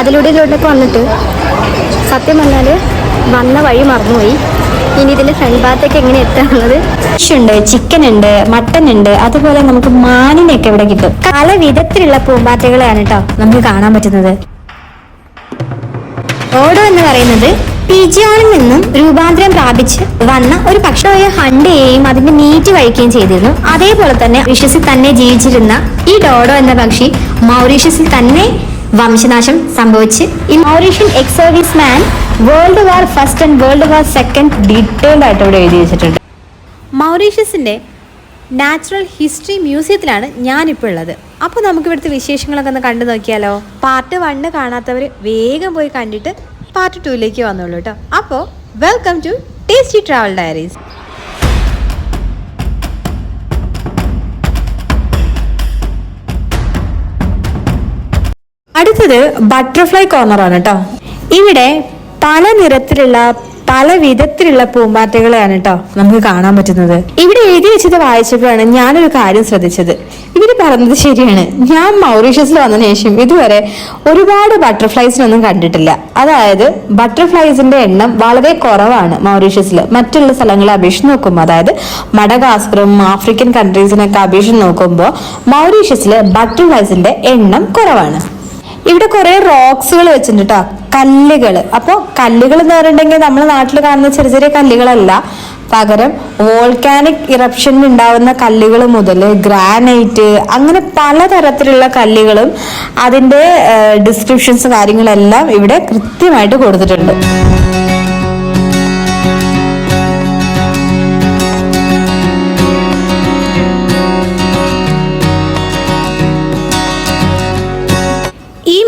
അതിലൂടെയൊക്കെ വന്നിട്ട് സത്യം പറഞ്ഞാൽ വന്ന വഴി മറന്നുപോയി. ഇനി ഇതിൻ്റെ ഫ്രണ്ട് ഭാഗത്തേക്ക് എങ്ങനെ എത്താനുള്ളത്. ഫിഷ് ഉണ്ട്, ചിക്കൻ ഉണ്ട്, മട്ടൻ ഉണ്ട്, അതുപോലെ നമുക്ക് മാനിനെയൊക്കെ ഇവിടെ കിട്ടും. പല വിധത്തിലുള്ള പൂമ്പാറ്റകളെയാണ് കേട്ടോ നമുക്ക് കാണാൻ പറ്റുന്നത്. ഡോഡോ എന്ന് പറയുന്നത് പിജിയോണിൽ നിന്നും രൂപാന്തരം പ്രാപിച്ച് വന്ന ഒരു പക്ഷിയെ ഹണ്ട് ചെയ്യുകയും അതിന്റെ മീറ്റ് കഴിക്കുകയും ചെയ്തിരുന്നു. അതേപോലെ തന്നെ മൗറീഷ്യസിൽ തന്നെ ജീവിച്ചിരുന്ന ഈ ഡോഡോ എന്ന പക്ഷി മൗറീഷ്യസിൽ തന്നെ വംശനാശം സംഭവിച്ച് ഈ Mauritian ex service man world war first and world war second detailed ആയിട്ട് ഇവിടെ എഴുതി വെച്ചിട്ടുണ്ട്. മൗറീഷ്യസിന്റെ നാച്ചുറൽ ഹിസ്റ്ററി മ്യൂസിയത്തിലാണ് ഞാനിപ്പോൾ ഉള്ളത്. അപ്പോൾ നമുക്ക് ഇവിടുത്തെ വിശേഷങ്ങളൊക്കെ ഒന്ന് കണ്ടു നോക്കിയാലോ. പാർട്ട് 1 കാണാത്തവർ വേഗം പോയി കണ്ടിട്ട് പാർട്ട് 2ലേക്ക് വന്നോളൂ കേട്ടോ. അപ്പോൾ welcome to tasty travel diaries. അടുത്തത് ബട്ടർഫ്ലൈ കോർണറാണ് കേട്ടോ. ഇവിടെ പല നിറത്തിലുള്ള പല വിധത്തിലുള്ള പൂമ്പാറ്റകളെയാണ് കേട്ടോ നമുക്ക് കാണാൻ പറ്റുന്നത്. ഇവിടെ എഴുതി വെച്ചത് വായിച്ചപ്പോഴാണ് ഞാനൊരു കാര്യം ശ്രദ്ധിച്ചത്. ഇവര് പറഞ്ഞത് ശരിയാണ്. ഞാൻ മൗറീഷ്യസിൽ വന്നതിന് ശേഷം ഇതുവരെ ഒരുപാട് ബട്ടർഫ്ലൈസിനൊന്നും കണ്ടിട്ടില്ല. അതായത് ബട്ടർഫ്ലൈസിന്റെ എണ്ണം വളരെ കുറവാണ് മൗറീഷ്യസിൽ മറ്റുള്ള സ്ഥലങ്ങളെ അപേക്ഷിച്ച് നോക്കുമ്പോൾ. അതായത് മഡഗാസ്കറും ആഫ്രിക്കൻ കൺട്രീസിനൊക്കെ അപേക്ഷിച്ച് നോക്കുമ്പോൾ മൗറീഷ്യസിൽ ബട്ടർഫ്ലൈസിന്റെ എണ്ണം കുറവാണ്. ഇവിടെ കുറെ റോക്സുകൾ വെച്ചിട്ടുണ്ട് കേട്ടോ, കല്ലുകൾ. അപ്പോൾ കല്ലുകൾ എന്ന് പറഞ്ഞിട്ടുണ്ടെങ്കിൽ നമ്മുടെ നാട്ടിൽ കാണുന്ന ചെറിയ ചെറിയ കല്ലുകളല്ല, പകരം വോൾക്കാനിക് ഇറപ്ഷനിൽ ഉണ്ടാവുന്ന കല്ലുകൾ മുതൽ ഗ്രാനൈറ്റ് അങ്ങനെ പലതരത്തിലുള്ള കല്ലുകളും അതിൻ്റെ ഡിസ്ക്രിപ്ഷൻസ് കാര്യങ്ങളെല്ലാം ഇവിടെ കൃത്യമായിട്ട് കൊടുത്തിട്ടുണ്ട്.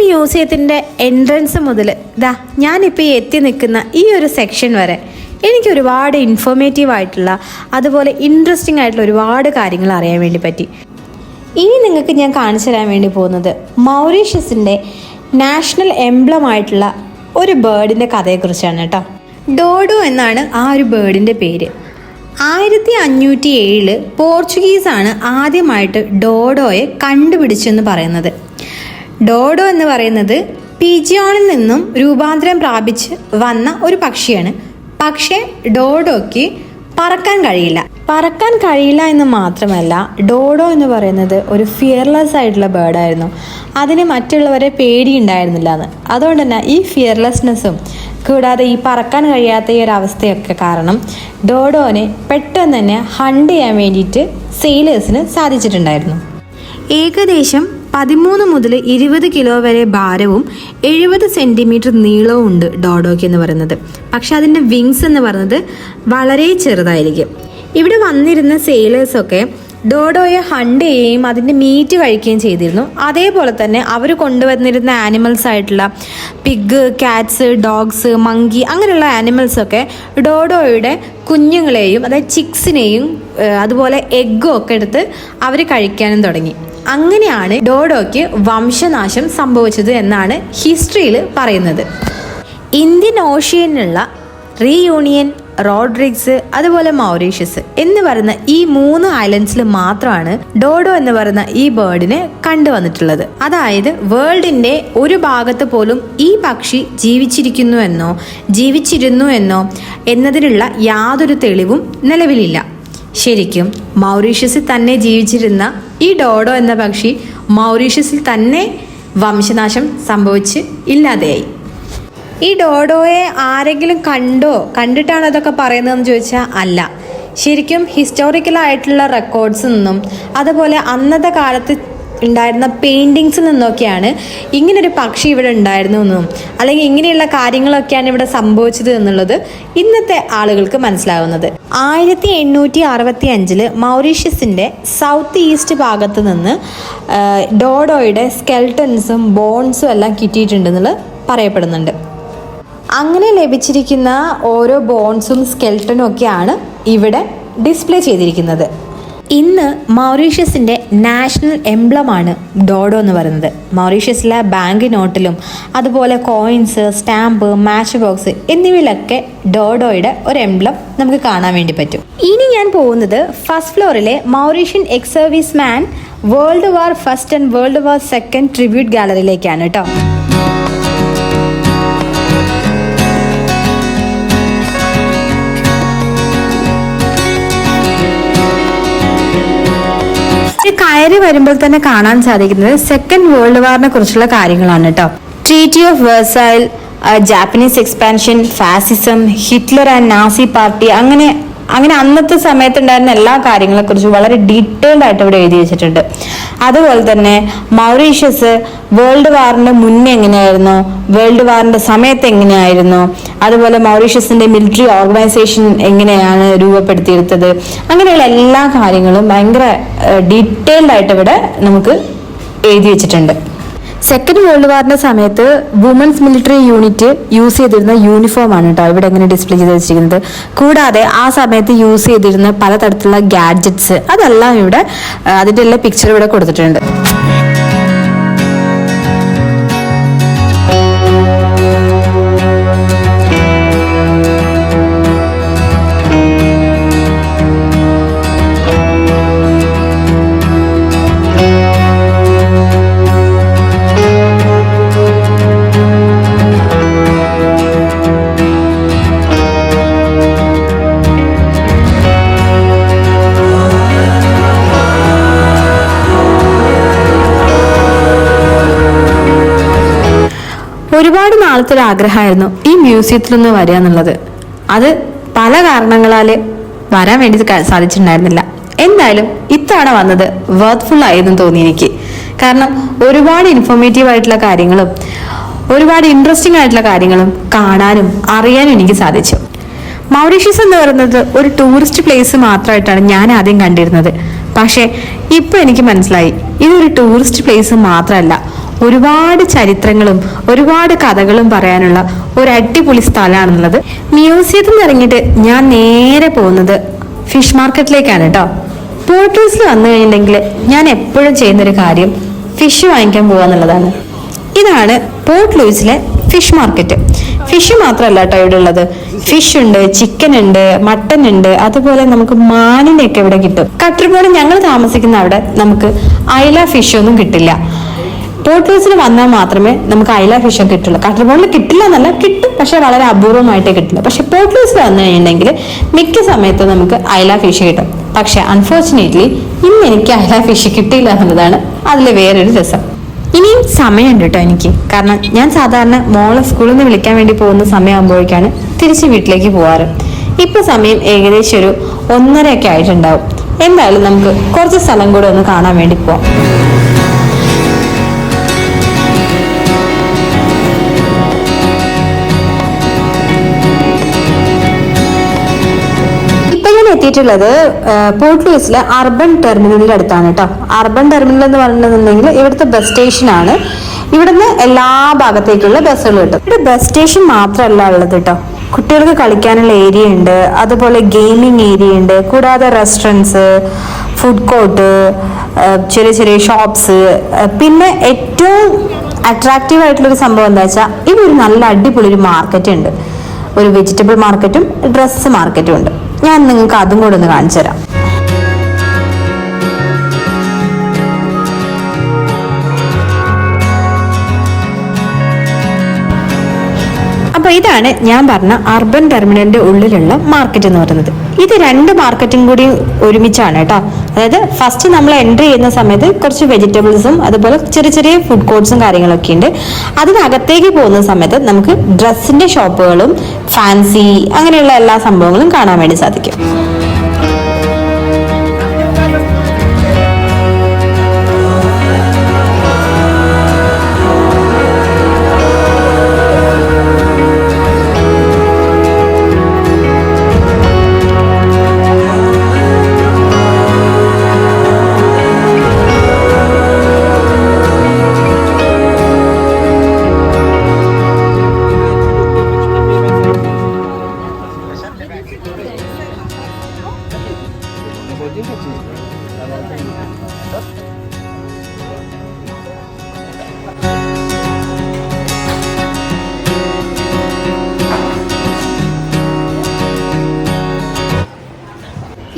മ്യൂസിയത്തിൻ്റെ എൻട്രൻസ് മുതൽ ദാ ഞാനിപ്പോൾ എത്തി നിൽക്കുന്ന ഈ ഒരു സെക്ഷൻ വരെ എനിക്ക് ഒരുപാട് ഇൻഫോർമേറ്റീവ് ആയിട്ടുള്ള അതുപോലെ ഇൻട്രസ്റ്റിംഗ് ആയിട്ടുള്ള ഒരുപാട് കാര്യങ്ങൾ അറിയാൻ വേണ്ടി പറ്റി. ഇനി നിങ്ങൾക്ക് ഞാൻ കാണിച്ചു തരാൻ വേണ്ടി പോകുന്നത് മൗറീഷ്യസിൻ്റെ നാഷണൽ എംബ്ലം ആയിട്ടുള്ള ഒരു ബേർഡിൻ്റെ കഥയെക്കുറിച്ചാണ് കേട്ടോ. ഡോഡോ എന്നാണ് ആ ഒരു ബേർഡിൻ്റെ പേര്. 1507 പോർച്ചുഗീസാണ് ആദ്യമായിട്ട് ഡോഡോയെ കണ്ടുപിടിച്ചെന്ന് പറയുന്നത്. ഡോഡോ എന്ന് പറയുന്നത് പിജിയോണിൽ നിന്നും രൂപാന്തരം പ്രാപിച്ച് വന്ന ഒരു പക്ഷിയാണ്. പക്ഷേ ഡോഡോയ്ക്ക് പറക്കാൻ കഴിയില്ല എന്ന് മാത്രമല്ല, ഡോഡോ എന്ന് പറയുന്നത് ഒരു ഫിയർലെസ് ആയിട്ടുള്ള ബേർഡായിരുന്നു. അതിന് മറ്റുള്ളവരെ പേടിയുണ്ടായിരുന്നില്ല എന്ന്. അതുകൊണ്ട് തന്നെ ഈ ഫിയർലെസ്നെസ്സും കൂടാതെ ഈ പറക്കാൻ കഴിയാത്ത ഈ ഒരു അവസ്ഥയൊക്കെ കാരണം ഡോഡോനെ പെട്ടെന്ന് തന്നെ ഹണ്ട് ചെയ്യാൻ വേണ്ടിയിട്ട് സെയിലേഴ്സിന് സാധിച്ചിട്ടുണ്ടായിരുന്നു. ഏകദേശം 13 മുതൽ 20 കിലോ വരെ ഭാരവും 70 സെൻറ്റിമീറ്റർ നീളവും ഉണ്ട് ഡോഡോയ്ക്ക് എന്ന് പറയുന്നത്. പക്ഷെ അതിൻ്റെ വിങ്സ് എന്ന് പറയുന്നത് വളരെ ചെറുതായിരിക്കും. ഇവിടെ വന്നിരുന്ന സെയിലേഴ്സൊക്കെ ഡോഡോയെ ഹണ്ട് ചെയ്യുകയും അതിൻ്റെ മീറ്റ് കഴിക്കുകയും ചെയ്തിരുന്നു. അതേപോലെ തന്നെ അവർ കൊണ്ടുവന്നിരുന്ന ആനിമൽസ് ആയിട്ടുള്ള പിഗ്, കാറ്റ്സ്, ഡോഗ്സ്, മങ്കി അങ്ങനെയുള്ള ആനിമൽസൊക്കെ ഡോഡോയുടെ കുഞ്ഞുങ്ങളെയും അതായത് ചിക്സിനെയും അതുപോലെ എഗ്ഗും ഒക്കെ എടുത്ത് അവർ കഴിക്കാനും തുടങ്ങി. അങ്ങനെയാണ് ഡോഡോയ്ക്ക് വംശനാശം സംഭവിച്ചത് എന്നാണ് ഹിസ്റ്ററിയിൽ പറയുന്നത്. ഇന്ത്യൻ ഓഷ്യനിലുള്ള റീയൂണിയൻ, റോഡ്രിഗ്സ്, അതുപോലെ മൗറീഷ്യസ് എന്ന് പറയുന്ന ഈ 3 ഐലൻഡ്സിൽ മാത്രമാണ് ഡോഡോ എന്ന് പറയുന്ന ഈ ബേർഡിനെ കണ്ടുവന്നിട്ടുള്ളത്. അതായത് വേൾഡിന്റെ ഒരു ഭാഗത്ത് പോലും ഈ പക്ഷി ജീവിച്ചിരുന്നു എന്നോ എന്നതിനുള്ള യാതൊരു തെളിവും നിലവിലില്ല. ശരിക്കും മൗറീഷ്യസിൽ തന്നെ ജീവിച്ചിരുന്ന ഈ ഡോഡോ എന്ന പക്ഷി മൗറീഷ്യസിൽ തന്നെ വംശനാശം സംഭവിച്ച് ഇല്ലാതെയായി. ഈ ഡോഡോയെ ആരെങ്കിലും കണ്ടിട്ടാണ് അതൊക്കെ പറയുന്നതെന്ന് ചോദിച്ചാൽ അല്ല. ശരിക്കും ഹിസ്റ്റോറിക്കലായിട്ടുള്ള റെക്കോർഡ്സിൽ നിന്നും അതുപോലെ അന്നത്തെ കാലത്ത് ഉണ്ടായിരുന്ന പെയിൻറ്റിങ്സിൽ നിന്നൊക്കെയാണ് ഇങ്ങനൊരു പക്ഷി ഇവിടെ ഉണ്ടായിരുന്നു എന്നും അല്ലെങ്കിൽ ഇങ്ങനെയുള്ള കാര്യങ്ങളൊക്കെയാണ് ഇവിടെ സംഭവിച്ചത് എന്നുള്ളത് ഇന്നത്തെ ആളുകൾക്ക് മനസ്സിലാവുന്നത്. 1865 മൗറീഷ്യസിൻ്റെ സൗത്ത് ഈസ്റ്റ് ഭാഗത്ത് നിന്ന് ഡോഡോയുടെ സ്കെൽട്ടൻസും ബോൺസും എല്ലാം കിട്ടിയിട്ടുണ്ടെന്നുള്ളത് പറയപ്പെടുന്നുണ്ട്. അങ്ങനെ ലഭിച്ചിരിക്കുന്ന ഓരോ ബോൺസും സ്കെൽട്ടനും ഒക്കെയാണ് ഇവിടെ ഡിസ്പ്ലേ ചെയ്തിരിക്കുന്നത്. ഇന്ന് മൗറീഷ്യസിൻ്റെ നാഷണൽ എംബ്ലമാണ് ഡോഡോ എന്ന് പറയുന്നത്. മൗറീഷ്യസിലെ ബാങ്ക് നോട്ടിലും അതുപോലെ കോയിൻസ്, സ്റ്റാമ്പ്, മാച്ച് ബോക്സ് എന്നിവയിലൊക്കെ ഡോഡോയുടെ ഒരു എംബ്ലം നമുക്ക് കാണാൻ വേണ്ടി പറ്റും. ഇനി ഞാൻ പോകുന്നത് ഫസ്റ്റ് ഫ്ലോറിലെ Mauritian ex service man world war first and world war second tribute ഗാലറിയിലേക്കാണ് കേട്ടോ. അതിലേക്ക് കയറി വരുമ്പോൾ തന്നെ കാണാൻ സാധിക്കുന്നത് സെക്കൻഡ് വേൾഡ് വാറിനെ കുറിച്ചുള്ള കാര്യങ്ങളാണ് കേട്ടോ. Treaty of Versailles, Japanese expansion, fascism, Hitler and Nazi party, അങ്ങനെ അന്നത്തെ സമയത്തുണ്ടായിരുന്ന എല്ലാ കാര്യങ്ങളെക്കുറിച്ചും വളരെ ഡീറ്റെയിൽഡ് ആയിട്ട് ഇവിടെ എഴുതി വെച്ചിട്ടുണ്ട്. അതുപോലെ തന്നെ മൗറീഷ്യസ് വേൾഡ് വാറിന്റെ മുന്നേ എങ്ങനെയായിരുന്നു, വേൾഡ് വാറിന്റെ സമയത്ത് എങ്ങനെയായിരുന്നു, അതുപോലെ മൗറീഷ്യസിന്റെ മിലിറ്ററി ഓർഗനൈസേഷൻ എങ്ങനെയാണ് രൂപപ്പെടുത്തിയെടുത്തത്, അങ്ങനെയുള്ള എല്ലാ കാര്യങ്ങളും ഭയങ്കര ഡീറ്റെയിൽഡ് ആയിട്ട് ഇവിടെ നമുക്ക് എഴുതി വെച്ചിട്ടുണ്ട്. സെക്കൻഡ് വേൾഡ് വാറിന്റെ സമയത്ത് വുമൻസ് മിലിറ്ററി യൂണിറ്റ് യൂസ് ചെയ്തിരുന്ന യൂണിഫോം ആണ് കേട്ടോ ഇവിടെ എങ്ങനെ ഡിസ്പ്ലേ ചെയ്ത് വെച്ചിരിക്കുന്നത്. കൂടാതെ ആ സമയത്ത് യൂസ് ചെയ്തിരുന്ന പലതരത്തിലുള്ള ഗാഡ്ജറ്റ്സ് അതെല്ലാം ഇവിടെ അതിന്റെ എല്ലാ പിക്ചർ ഇവിടെ കൊടുത്തിട്ടുണ്ട്. ഒരുപാട് നാളത്തെ ഒരു ആഗ്രഹമായിരുന്നു ഈ മ്യൂസിയത്തിൽ നിന്ന് വരിക എന്നുള്ളത്. അത് പല കാരണങ്ങളാല് വരാൻ വേണ്ടി സാധിച്ചിട്ടുണ്ടായിരുന്നില്ല. എന്തായാലും ഇത്തവണ വന്നത് വർത്ത്ഫുൾ ആയിരുന്നു തോന്നി എനിക്ക്. കാരണം ഒരുപാട് ഇൻഫോർമേറ്റീവ് ആയിട്ടുള്ള കാര്യങ്ങളും ഒരുപാട് ഇൻട്രസ്റ്റിംഗ് ആയിട്ടുള്ള കാര്യങ്ങളും കാണാനും അറിയാനും എനിക്ക് സാധിച്ചു. മൗറീഷ്യസ് എന്ന് പറയുന്നത് ഒരു ടൂറിസ്റ്റ് പ്ലേസ് മാത്രമായിട്ടാണ് ഞാൻ ആദ്യം കണ്ടിരുന്നത്. പക്ഷെ ഇപ്പൊ എനിക്ക് മനസ്സിലായി ഇതൊരു ടൂറിസ്റ്റ് പ്ലേസ് മാത്രമല്ല, ഒരുപാട് ചരിത്രങ്ങളും ഒരുപാട് കഥകളും പറയാനുള്ള ഒരു അടിപൊളി സ്ഥലമാണെന്നുള്ളത്. മ്യൂസിയത്തിൽ നിന്ന് ഇറങ്ങിയിട്ട് ഞാൻ നേരെ പോകുന്നത് ഫിഷ് മാർക്കറ്റിലേക്കാണ് കേട്ടോ. പോർട്ട് ലൂയിസിൽ വന്നു കഴിഞ്ഞിട്ടുണ്ടെങ്കിൽ ഞാൻ എപ്പോഴും ചെയ്യുന്നൊരു കാര്യം ഫിഷ് വാങ്ങിക്കാൻ പോവാന്നുള്ളതാണ്. ഇതാണ് പോർട്ട് ലൂയിസിലെ ഫിഷ് മാർക്കറ്റ്. ഫിഷ് മാത്രമല്ല കേട്ടോ ഇവിടെ ഉള്ളത്. ഫിഷ് ഉണ്ട്, ചിക്കൻ ഉണ്ട്, മട്ടൻ ഉണ്ട്, അതുപോലെ നമുക്ക് മാനിനെയൊക്കെ ഇവിടെ കിട്ടും. കട്ടർബോർഡ് ഞങ്ങൾ താമസിക്കുന്ന അവിടെ നമുക്ക് അയല ഫിഷ് ഒന്നും കിട്ടില്ല. പോർട്ട് ലൂയിസിൽ വന്നാൽ മാത്രമേ നമുക്ക് അയല ഫിഷ് കിട്ടുള്ളൂ. കട്ടർബോർഡിൽ കിട്ടില്ല എന്നല്ല, കിട്ടും, പക്ഷെ വളരെ അപൂർവമായിട്ടേ കിട്ടില്ല. പക്ഷെ പോർട്ട് ലൂയിസിൽ വന്നു കഴിഞ്ഞിട്ടുണ്ടെങ്കിൽ മിക്ക സമയത്തും നമുക്ക് അയല ഫിഷ് കിട്ടും. പക്ഷെ അൺഫോർച്ചുനേറ്റ്ലി ഇന്ന് എനിക്ക് അയല ഫിഷ് കിട്ടിയില്ല എന്നുള്ളതാണ് അതിലെ വേറൊരു രസം. ഇനിയും സമയമുണ്ട് കേട്ടോ എനിക്ക്. കാരണം ഞാൻ സാധാരണ മോളെ സ്കൂളിൽ നിന്ന് വിളിക്കാൻ വേണ്ടി പോകുന്ന സമയമാകുമ്പോഴേക്കാണ് തിരിച്ച് വീട്ടിലേക്ക് പോവാറ്. ഇപ്പൊ സമയം ഏകദേശം ഒരു 1:30 ആയിട്ടുണ്ടാവും. എന്തായാലും നമുക്ക് കുറച്ച് സ്ഥലം കൂടെ ഒന്ന് കാണാൻ വേണ്ടി പോവാം. എത്തിയിട്ടുള്ളത് പോർട്ട് ലൂയിസിലെ അർബൻ ടെർമിനലിന്റെ അടുത്താണ് കേട്ടോ. അർബൻ ടെർമിനൽ എന്ന് പറഞ്ഞിട്ടുണ്ടെങ്കിൽ ഇവിടുത്തെ ബസ് സ്റ്റേഷൻ ആണ്. ഇവിടുന്ന് എല്ലാ ഭാഗത്തേക്കുള്ള ബസ്സുകൾ കിട്ടും. ഇവിടെ ബസ് സ്റ്റേഷൻ മാത്രമല്ല ഉള്ളത് കേട്ടോ, കുട്ടികൾക്ക് കളിക്കാനുള്ള ഏരിയ ഉണ്ട്, അതുപോലെ ഗെയിമിംഗ് ഏരിയ ഉണ്ട്, കൂടാതെ റെസ്റ്റോറൻറ്റ്സ്, ഫുഡ് കോർട്ട്, ചെറിയ ചെറിയ ഷോപ്സ്. പിന്നെ ഏറ്റവും അട്രാക്റ്റീവ് ആയിട്ടുള്ളൊരു സംഭവം എന്താ വെച്ചാൽ ഇവിടെ ഒരു നല്ല അടിപൊളി ഒരു മാർക്കറ്റ് ഉണ്ട്. ഒരു വെജിറ്റബിൾ മാർക്കറ്റും ഡ്രസ്സ് മാർക്കറ്റും ഉണ്ട്. ഞാൻ നിങ്ങൾക്ക് അതും കൂടെ ഒന്ന് കാണിച്ചു തരാം. അപ്പൊ ഇതാണ് ഞാൻ പറഞ്ഞ അർബൻ ടെർമിനലിന്റെ ഉള്ളിലുള്ള മാർക്കറ്റ് എന്ന് പറയുന്നത്. ഇത് 2 മാർക്കറ്റും കൂടി ഒരുമിച്ചാണ് കേട്ടോ. അതായത് ഫസ്റ്റ് നമ്മൾ എൻട്രി ചെയ്യുന്ന സമയത്ത് കുറച്ച് വെജിറ്റബിൾസും അതുപോലെ ചെറിയ ചെറിയ ഫുഡ് കോർട്ട്സും കാര്യങ്ങളൊക്കെ ഉണ്ട്. അതിനകത്തേക്ക് പോകുന്ന സമയത്ത് നമുക്ക് ഡ്രസ്സിന്റെ ഷോപ്പുകളും ഫാൻസി അങ്ങനെയുള്ള എല്ലാ സംഭവങ്ങളും കാണാൻ വേണ്ടി സാധിക്കും.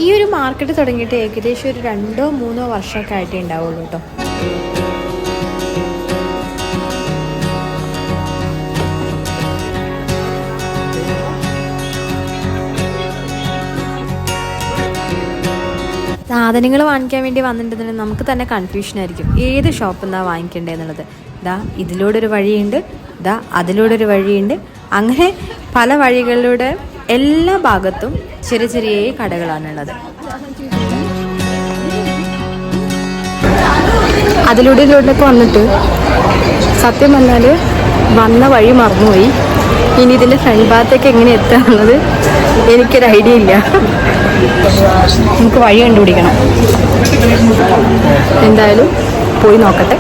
ഈ ഒരു മാർക്കറ്റ് തുടങ്ങിയിട്ട് ഏകദേശം ഒരു 2-3 വർഷമൊക്കെ ആയിട്ടേ ഉണ്ടാവുള്ളൂ കേട്ടോ. സാധനങ്ങൾ വാങ്ങിക്കാൻ വേണ്ടി വന്നിട്ടുണ്ടെങ്കിൽ നമുക്ക് തന്നെ കൺഫ്യൂഷനായിരിക്കും ഏത് ഷോപ്പിൽ നിന്നാണ് വാങ്ങിക്കേണ്ടതെന്നുള്ളത്. ദാ ഇതിലൂടെ ഒരു വഴിയുണ്ട്, ദാ അതിലൂടെ ഒരു വഴിയുണ്ട്. അങ്ങനെ പല വഴികളിലൂടെ എല്ലാ ഭാഗത്തും ചെറിയ ചെറിയ കടകളാണുള്ളത്. അതിലൂടെയൊക്കെ വന്നിട്ട് സത്യം പറഞ്ഞാൽ വന്ന വഴി മറന്നുപോയി. ഇനി ഇതിൻ്റെ ഫ്രണ്ട് ഭാഗത്തേക്ക് എങ്ങനെ എത്തുക എന്നുള്ളത് എനിക്കൊരു ഐഡിയ ഇല്ല. നമുക്ക് വഴി കണ്ടുപിടിക്കണം. എന്തായാലും പോയി നോക്കട്ടെ.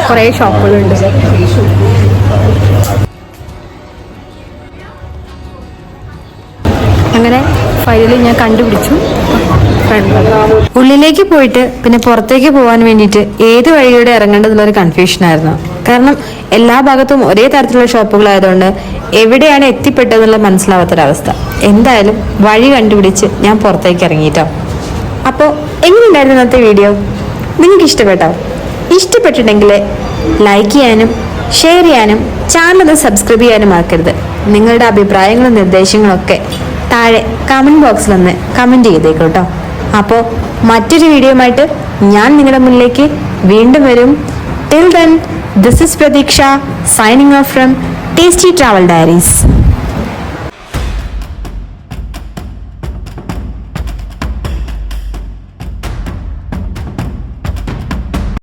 കുറേ ഷോപ്പുകളുണ്ട്. അങ്ങനെ ഫൈനലി ഞാൻ കണ്ടുപിടിച്ചു. ഉള്ളിലേക്ക് പോയിട്ട് പിന്നെ പുറത്തേക്ക് പോകാൻ വേണ്ടിയിട്ട് ഏത് വഴിയുടെ ഇറങ്ങേണ്ടതെന്നുള്ളൊരു കൺഫ്യൂഷനായിരുന്നു. കാരണം എല്ലാ ഭാഗത്തും ഒരേ തരത്തിലുള്ള ഷോപ്പുകളായതുകൊണ്ട് എവിടെയാണ് എത്തിപ്പെട്ടതെന്നുള്ള മനസ്സിലാവാത്തൊരവസ്ഥ. എന്തായാലും വഴി കണ്ടുപിടിച്ച് ഞാൻ പുറത്തേക്ക് ഇറങ്ങിയിട്ടോ. അപ്പോൾ എങ്ങനെയുണ്ടായിരുന്നു ഇന്നത്തെ വീഡിയോ? നിങ്ങൾക്ക് ഇഷ്ടപ്പെട്ടോ? ഇഷ്ടപ്പെട്ടിട്ടുണ്ടെങ്കിൽ ലൈക്ക് ചെയ്യാനും ഷെയർ ചെയ്യാനും ചാനൽ സബ്സ്ക്രൈബ് ചെയ്യാനും മറക്കരുത്. നിങ്ങളുടെ അഭിപ്രായങ്ങളും നിർദ്ദേശങ്ങളൊക്കെ താഴെ കമൻറ്റ് ബോക്സിലൊന്ന് കമൻറ്റ് ചെയ്തേക്കോട്ടോ. അപ്പോൾ മറ്റൊരു വീഡിയോയുമായിട്ട് ഞാൻ നിങ്ങളുടെ മുന്നിലേക്ക് വീണ്ടും വരും. ടിൽ ദെൻ, ദിസ് ഇസ് പ്രതീക്ഷ signing off from Tasty Travel Diaries.